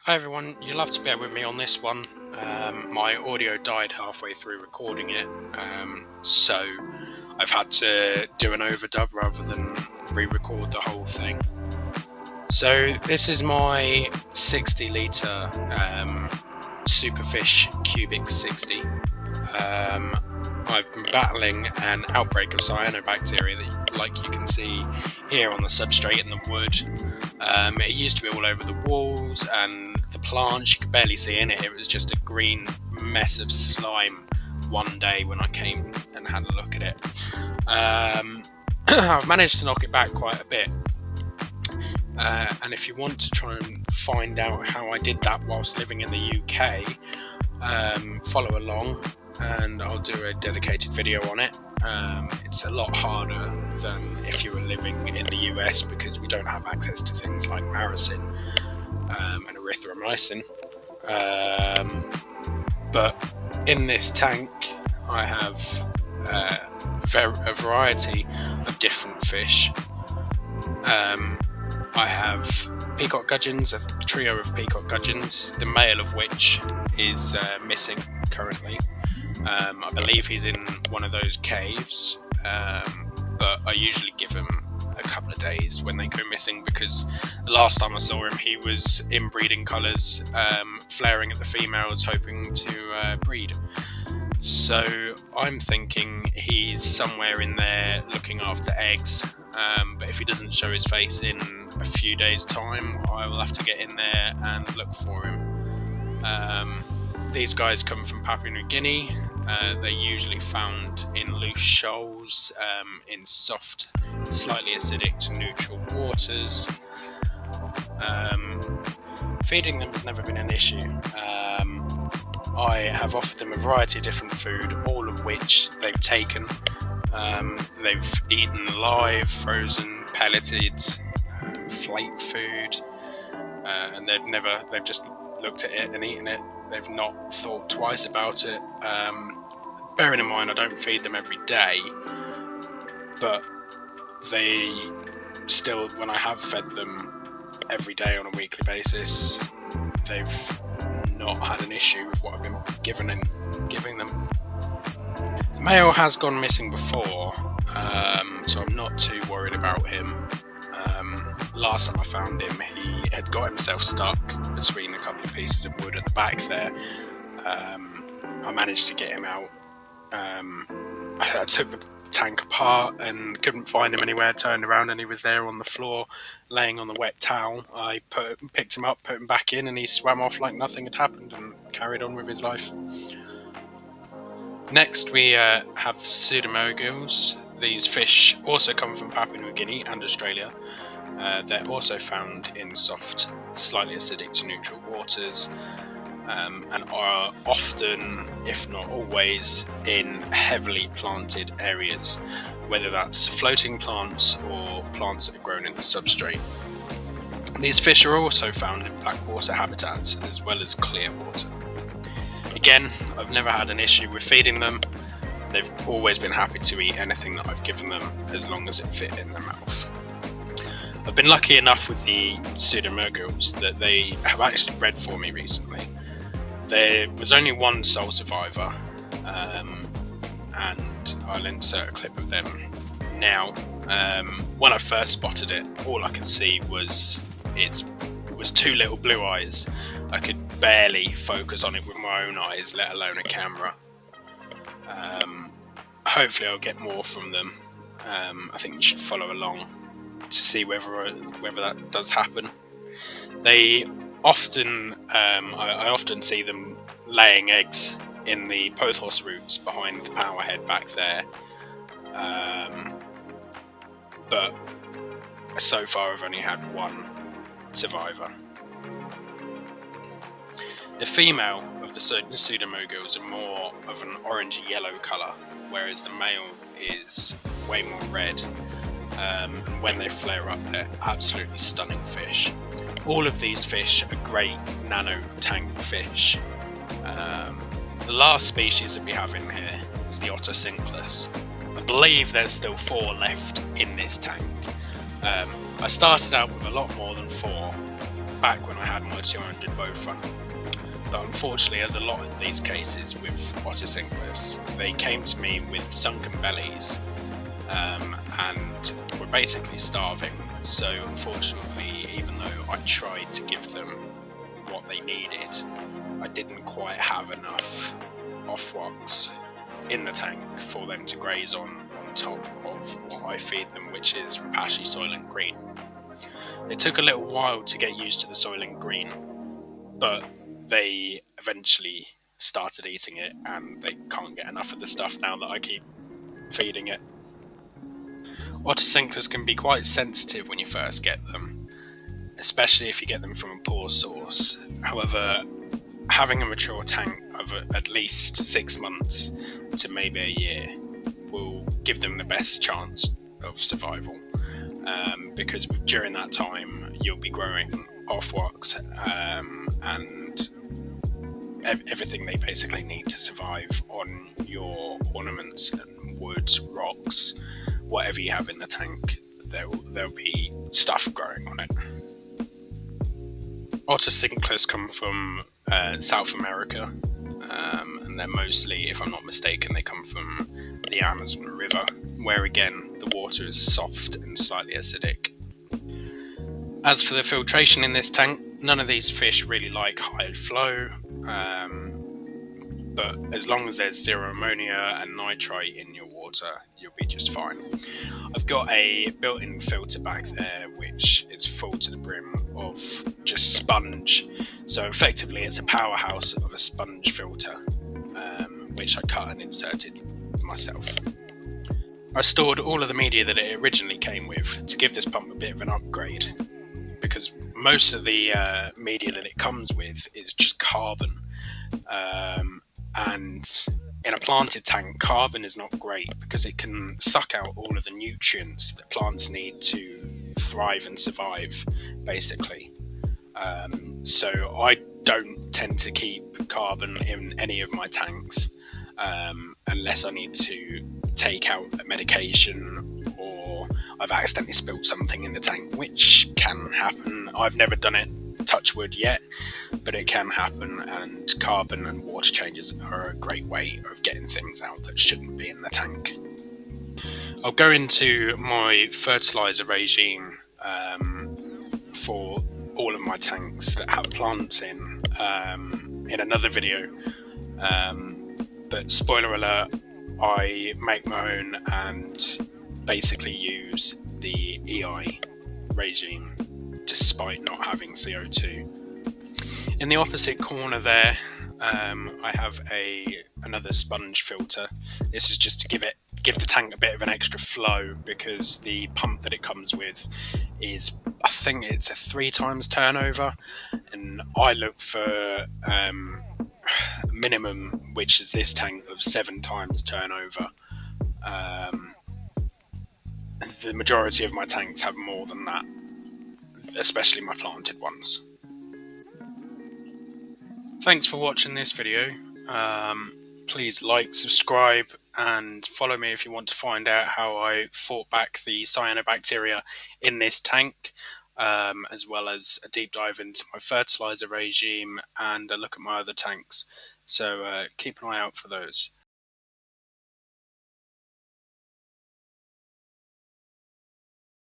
Hi everyone, you'll have to bear with me on this one. My audio died halfway through recording it, so I've had to do an overdub rather than re-record the whole thing. So this is my 60 litre Superfish Qubiq 60. I've been battling an outbreak of cyanobacteria that, like you can see here on the substrate in the wood. It used to be all over the walls and the plants. You could barely see in it. It was just a green mess of slime one day when I came and had a look at it. I've managed to knock it back quite a bit. And if you want to try and find out how I did that whilst living in the UK, follow along and I'll do a dedicated video on it. It's a lot harder than if you were living in the US because we don't have access to things like maricin and erythromycin. But in this tank I have a variety of different fish. I have peacock gudgeons, a trio of peacock gudgeons, the male of which is missing currently. I believe he's in one of those caves, but I usually give him a couple of days when they go missing because the last time I saw him he was in breeding colours, flaring at the females hoping to breed. So I'm thinking he's somewhere in there looking after eggs, but if he doesn't show his face in a few days' time I will have to get in there and look for him. These guys come from Papua New Guinea. They're usually found in loose shoals, in soft, slightly acidic to neutral waters. Feeding them has never been an issue. I have offered them a variety of different food, all of which they've taken. They've eaten live, frozen, pelleted, flake food, and they've just looked at it and eaten it. They've not thought twice about it. Bearing in mind I don't feed them every day, but they still, when I have fed them every day on a weekly basis, they've not had an issue with what I've been giving them. The male has gone missing before, so I'm not too worried about him. Last time I found him, he had got himself stuck between a couple of pieces of wood at the back there. I managed to get him out. I took the tank apart and couldn't find him anywhere, turned around and he was there on the floor laying on the wet towel. I picked him up, put him back in, and he swam off like nothing had happened and carried on with his life. Next we have the pseudomogils. These fish also come from Papua New Guinea and Australia. They're also found in soft, slightly acidic to neutral waters, and are often, if not always, in heavily planted areas, whether that's floating plants or plants that are grown in the substrate. These fish are also found in blackwater habitats as well as clear water. Again, I've never had an issue with feeding them. They've always been happy to eat anything that I've given them as long as it fit in their mouth. I've been lucky enough with the pseudomogils that they have actually bred for me recently. There was only one sole survivor, and I'll insert a clip of them now. When I first spotted it, all I could see was it was two little blue eyes. I could barely focus on it with my own eyes, let alone a camera. Hopefully I'll get more from them. I think you should follow along to see whether that does happen. They often, I often see them laying eggs in the pothos roots behind the power head back there. But so far I've only had one survivor. The female of the pseudomogils are more of an orangey yellow colour, whereas the male is way more red. When they flare up, they're absolutely stunning fish. All of these fish are great nano tank fish. The last species that we have in here is the Otter cinclus. I believe there's still 4 left in this tank. I started out with a lot more than 4, back when I had my 200 bow front. But unfortunately, as a lot of these cases with ottocinclus, they came to me with sunken bellies and were basically starving. So unfortunately, even though I tried to give them what they needed, I didn't quite have enough off-rocks in the tank for them to graze on top of what I feed them, which is Repashy Soylent Green. It took a little while to get used to the Soylent Green, but they eventually started eating it, and they can't get enough of the stuff now that I keep feeding it. Ottocinclus can be quite sensitive when you first get them, especially if you get them from a poor source. However, having a mature tank of at least 6 months to maybe a year will give them the best chance of survival, because during that time you'll be growing off-rocks and everything they basically need to survive on your ornaments and wood, rocks, whatever you have in the tank. There'll be stuff growing on it. Ottocinclus come from South America, and they're mostly, if I'm not mistaken, they come from the Amazon River, where again the water is soft and slightly acidic. As for the filtration in this tank, none of these fish really like high flow, but as long as there's zero ammonia and nitrite in your water, you'll be just fine. I've got a built-in filter back there which is full to the brim of just sponge, so effectively it's a powerhouse of a sponge filter, which I cut and inserted myself. I stored all of the media that it originally came with to give this pump a bit of an upgrade, because most of the media that it comes with is just carbon, and in a planted tank, carbon is not great because it can suck out all of the nutrients that plants need to thrive and survive, basically. So I don't tend to keep carbon in any of my tanks unless I need to take out a medication or I've accidentally spilled something in the tank, which can happen. I've never done it, touch wood, yet, but it can happen, and carbon and water changes are a great way of getting things out that shouldn't be in the tank. I'll go into my fertilizer regime for all of my tanks that have plants in another video, but spoiler alert, I make my own and basically use the EI regime despite not having CO2. In the opposite corner there, I have another sponge filter. This is just to give the tank a bit of an extra flow, because the pump that it comes with is, I think it's a 3 times turnover, and I look for minimum, which is this tank, of 7 times turnover. The majority of my tanks have more than that, especially my planted ones. Thanks for watching this video. Please like, subscribe, and follow me if you want to find out how I fought back the cyanobacteria in this tank, as well as a deep dive into my fertilizer regime and a look at my other tanks. So keep an eye out for those.